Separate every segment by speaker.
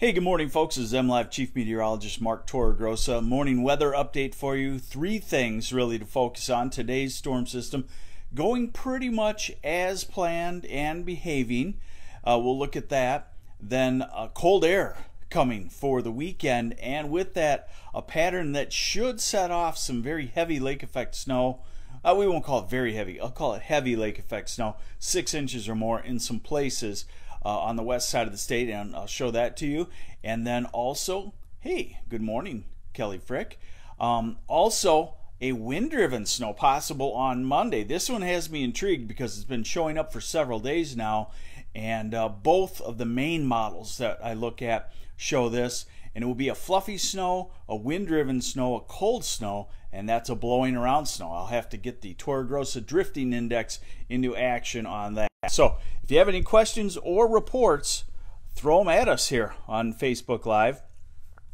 Speaker 1: Hey, good morning, folks. This is MLive Chief Meteorologist Mark Torregrossa. Morning weather update for you. Three things really to focus on. Today's storm system going pretty much as planned and behaving. We'll look at that. Then cold air coming for the weekend, and with that, a pattern that should set off some very heavy lake effect snow. We won't call it very heavy. I'll call it heavy lake effect snow, 6 inches or more in some places on the west side of the state, and I'll show that to you. And then also, hey, good morning, Kelly Frick. Also, a wind-driven snow possible on Monday. This one has me intrigued because it's been showing up for several days now, and both of the main models that I look at show this. And it will be a fluffy snow, a wind-driven snow, a cold snow, and that's a blowing around snow. I'll have to get the Torregrossa drifting index into action on that. So if you have any questions or reports, throw them at us here on Facebook Live.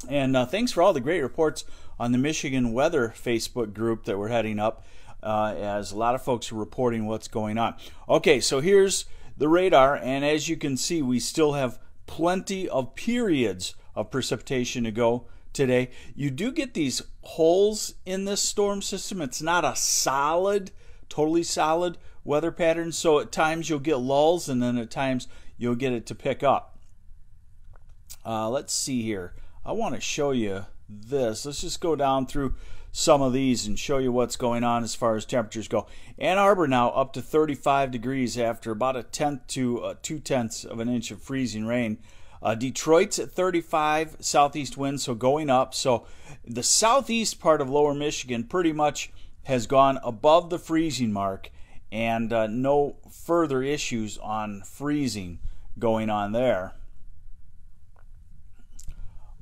Speaker 1: And thanks for all the great reports on the Michigan Weather Facebook group that we're heading up, as a lot of folks are reporting what's going on. Okay, so here's the radar, and as you can see, we still have plenty of periods of precipitation to go today. You do get these holes in this storm system. It's not a solid, totally solid weather pattern, so at times you'll get lulls, and then at times you'll get it to pick up. Let's see here. I want to show you this. Let's just go down through some of these and show you what's going on as far as temperatures go. Ann Arbor now up to 35 degrees after about 1/10 to 2/10 of an inch of freezing rain. Detroit's at 35, southeast winds, so going up. So the southeast part of lower Michigan pretty much has gone above the freezing mark, and no further issues on freezing going on there.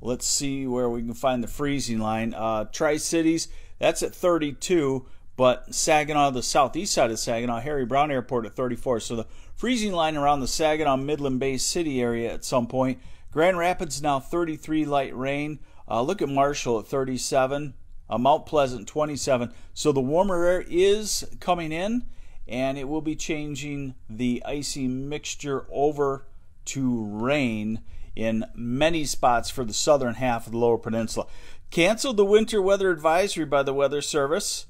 Speaker 1: Let's see where we can find the freezing line. Tri-Cities, that's at 32, but Saginaw, the southeast side of Saginaw, Harry Brown Airport at 34. So the freezing line around the Saginaw Midland Bay City area at some point. Grand Rapids now 33, light rain. Look at Marshall at 37. Mount Pleasant 27. So the warmer air is coming in, and it will be changing the icy mixture over to rain in many spots for the southern half of the lower peninsula. Canceled the winter weather advisory by the Weather Service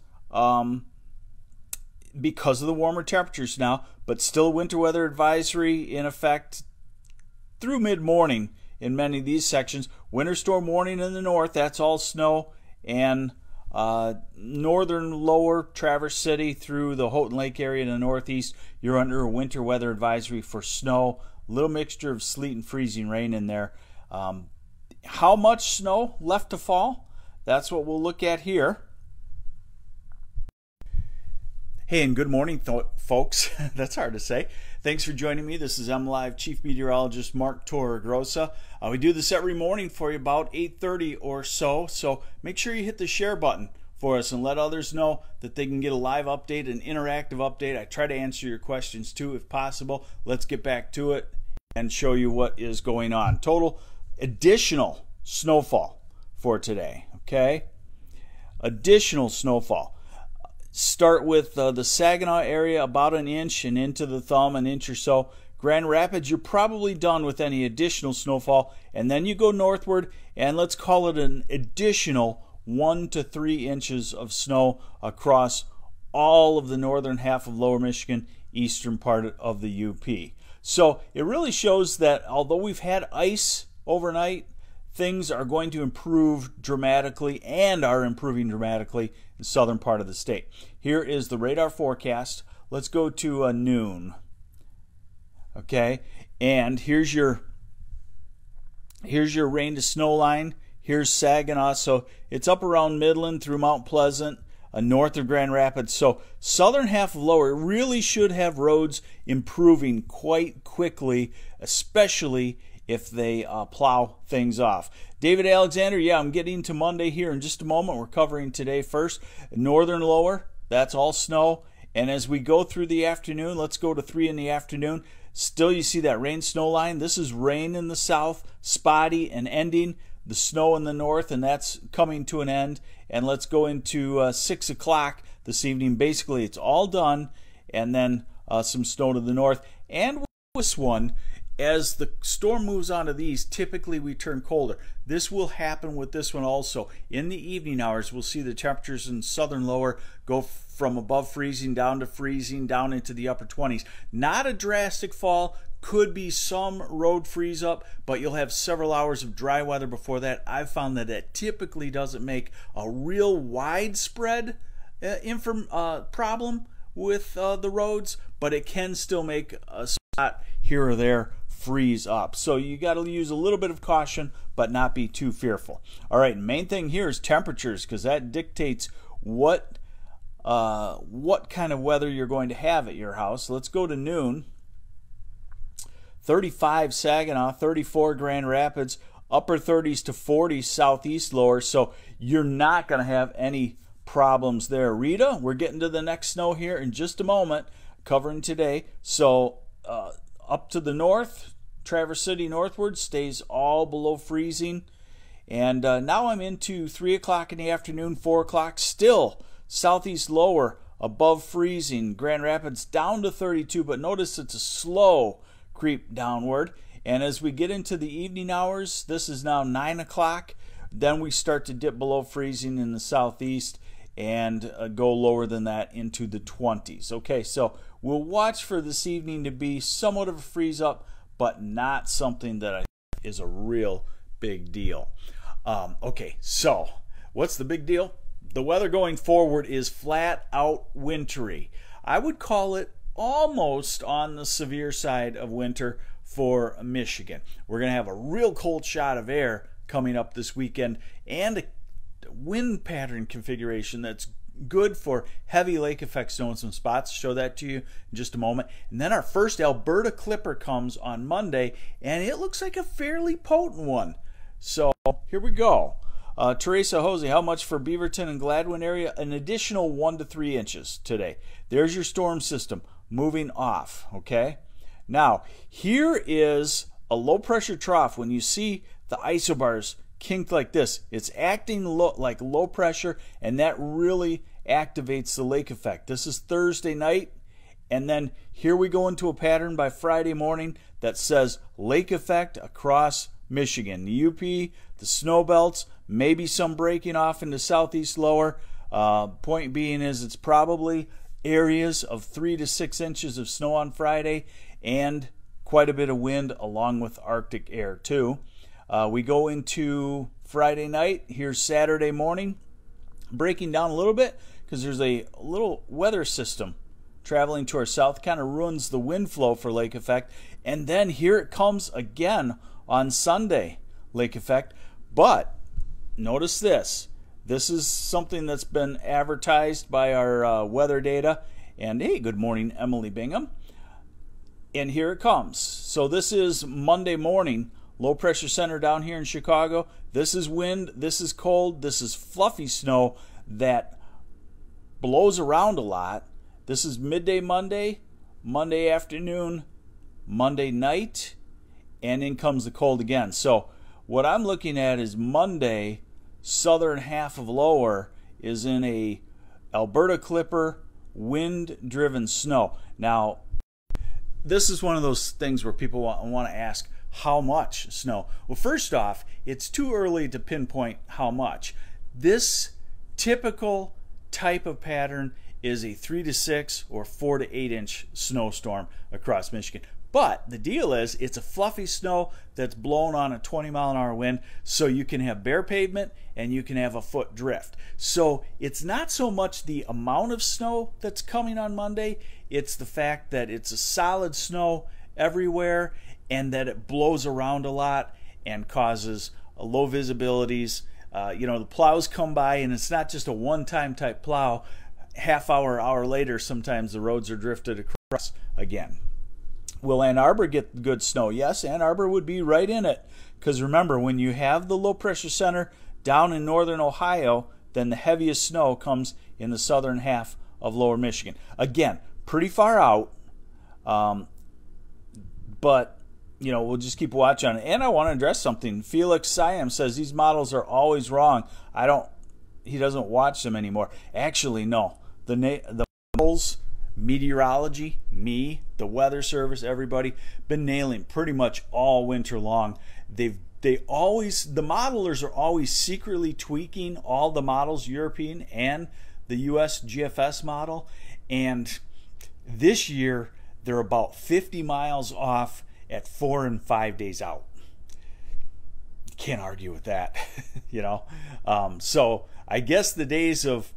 Speaker 1: because of the warmer temperatures now, but still winter weather advisory in effect through mid-morning in many of these sections. Winter storm warning in the north, that's all snow, and northern lower Traverse City through the Houghton Lake area in the northeast, you're under a winter weather advisory for snow. Little mixture of sleet and freezing rain in there. How much snow left to fall? That's what we'll look at here. Hey, and good morning, folks. That's hard to say. Thanks for joining me. This is MLive Chief Meteorologist Mark Torregrossa. We do this every morning for you about 8:30 or so. So make sure you hit the share button for us and let others know that they can get a live update, an interactive update. I try to answer your questions too if possible. Let's get back to it and show you what is going on. Total additional snowfall for today, okay? Additional snowfall. Start with the Saginaw area, about an inch, and into the thumb, an inch or so. Grand Rapids, you're probably done with any additional snowfall, and then you go northward, and let's call it an additional 1 to 3 inches of snow across all of the northern half of lower Michigan, eastern part of the UP. So it really shows that although we've had ice overnight, things are going to improve dramatically and are improving dramatically in the southern part of the state. Here is the radar forecast. Let's go to noon. Okay, and here's your rain to snow line. Here's Saginaw, so it's up around Midland through Mount Pleasant, north of Grand Rapids. So southern half of lower really should have roads improving quite quickly, especially if they plow things off. David Alexander, yeah, I'm getting to Monday here in just a moment. We're covering today first. Northern lower, that's all snow. And as we go through the afternoon, let's go to 3 in the afternoon. Still, you see that rain snow line. This is rain in the south, spotty and ending. The snow in the north, and that's coming to an end. And let's go into 6 o'clock this evening. Basically, it's all done, and then some snow to the north. And this one, As the storm moves onto these, typically we turn colder. This will happen with this one also. In the evening hours, we'll see the temperatures in southern lower go from above freezing down to freezing down into the upper 20s. Not a drastic fall. Could be some road freeze up, but you'll have several hours of dry weather before that. I've found that that typically doesn't make a real widespread problem with the roads, but it can still make a spot here or there freeze up. So you got to use a little bit of caution, but not be too fearful. All right, main thing here is temperatures, because that dictates what kind of weather you're going to have at your house. Let's go to noon. 35 Saginaw, 34 Grand Rapids, upper 30s to 40s southeast lower. So you're not going to have any problems there. Rita, we're getting to the next snow here in just a moment, covering today. So up to the north, Traverse City northward stays all below freezing. And now I'm into 3 o'clock in the afternoon, 4 o'clock, still southeast lower above freezing. Grand Rapids down to 32, but notice it's a slow creep downward. And as we get into the evening hours, this is now 9 o'clock, then we start to dip below freezing in the southeast and go lower than that into the 20s. Okay, so we'll watch for this evening to be somewhat of a freeze up, but not something that I think is a real big deal. Okay, so what's the big deal? The weather going forward is flat out wintry. I would call it almost on the severe side of winter for Michigan. We're going to have a real cold shot of air coming up this weekend and a wind pattern configuration that's good for heavy lake effect snow in some spots. Show that to you in just a moment. And then our first Alberta clipper comes on Monday, and it looks like a fairly potent one. So here we go. Teresa Hosey, how much for Beaverton and Gladwin area? An additional 1 to 3 inches today. There's your storm system moving off. Okay. Now here is a low pressure trough. When you see the isobars kinked like this, it's acting like low pressure, and that really activates the lake effect. This is Thursday night, and then here we go into a pattern by Friday morning that says lake effect across Michigan, the UP, the snow belts, maybe some breaking off into southeast lower. Point being is it's probably areas of 3 to 6 inches of snow on Friday and quite a bit of wind along with Arctic air too. We go into Friday night. Here's Saturday morning, breaking down a little bit because there's a little weather system traveling to our south, kind of ruins the wind flow for lake effect. And then here it comes again on Sunday, lake effect. But notice this. This is something that's been advertised by our weather data. And hey, good morning, Emily Bingham. And here it comes. So this is Monday morning. Low pressure center down here in Chicago. This is wind, this is cold, this is fluffy snow that blows around a lot. This is midday Monday, Monday afternoon, Monday night, and in comes the cold again. So what I'm looking at is Monday, southern half of lower is in a Alberta clipper, wind-driven snow. Now, this is one of those things where people want to ask, how much snow? Well, first off, it's too early to pinpoint how much. This typical type of pattern is a 3 to 6 or 4 to 8 inch snowstorm across Michigan. But the deal is it's a fluffy snow that's blown on a 20-mile-an-hour wind, so you can have bare pavement and you can have a foot drift. So it's not so much the amount of snow that's coming on Monday, it's the fact that it's a solid snow everywhere and that it blows around a lot and causes low visibilities. The plows come by, and it's not just a one-time type plow. Half hour later, sometimes the roads are drifted across again. Will Ann Arbor get good snow? Yes, Ann Arbor would be right in it. Because remember, when you have the low pressure center down in northern Ohio, then the heaviest snow comes in the southern half of lower Michigan. Again, pretty far out, but we'll just keep watching on it. And I want to address something. Felix Siam says these models are always wrong. He doesn't watch them anymore. Actually, no. The models Meteorology, me, the weather service, everybody, been nailing pretty much all winter long. The modelers are always secretly tweaking all the models, European and the US GFS model, and this year they're about 50 miles off at 4 and 5 days out. Can't argue with that. So I guess the days of,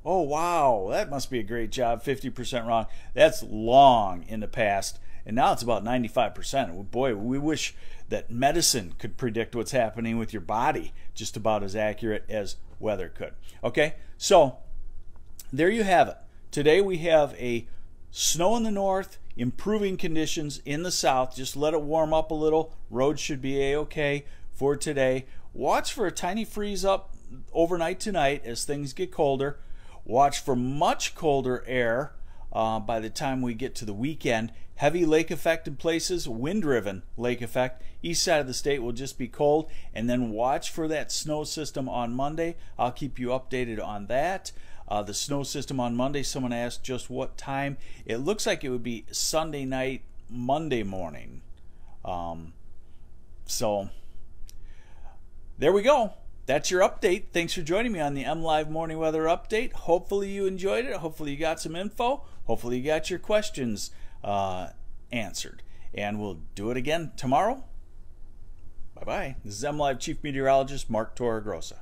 Speaker 1: oh wow, that must be a great job, 50% wrong, that's long in the past, and now it's about 95%. Boy, we wish that medicine could predict what's happening with your body just about as accurate as weather could. Okay, so there you have it. Today we have a snow in the north, improving conditions in the south. Just let it warm up a little. Roads should be a-okay for today. Watch for a tiny freeze up overnight tonight as things get colder. Watch for much colder air by the time we get to the weekend. Heavy lake effect in places, wind-driven lake effect. East side of the state will just be cold. And then watch for that snow system on Monday. I'll keep you updated on that. The snow system on Monday, someone asked just what time. It looks like it would be Sunday night, Monday morning. So there we go. That's your update. Thanks for joining me on the MLive Morning Weather Update. Hopefully you enjoyed it. Hopefully you got some info. Hopefully you got your questions answered. And we'll do it again tomorrow. Bye-bye. This is MLive Chief Meteorologist Mark Torregrossa.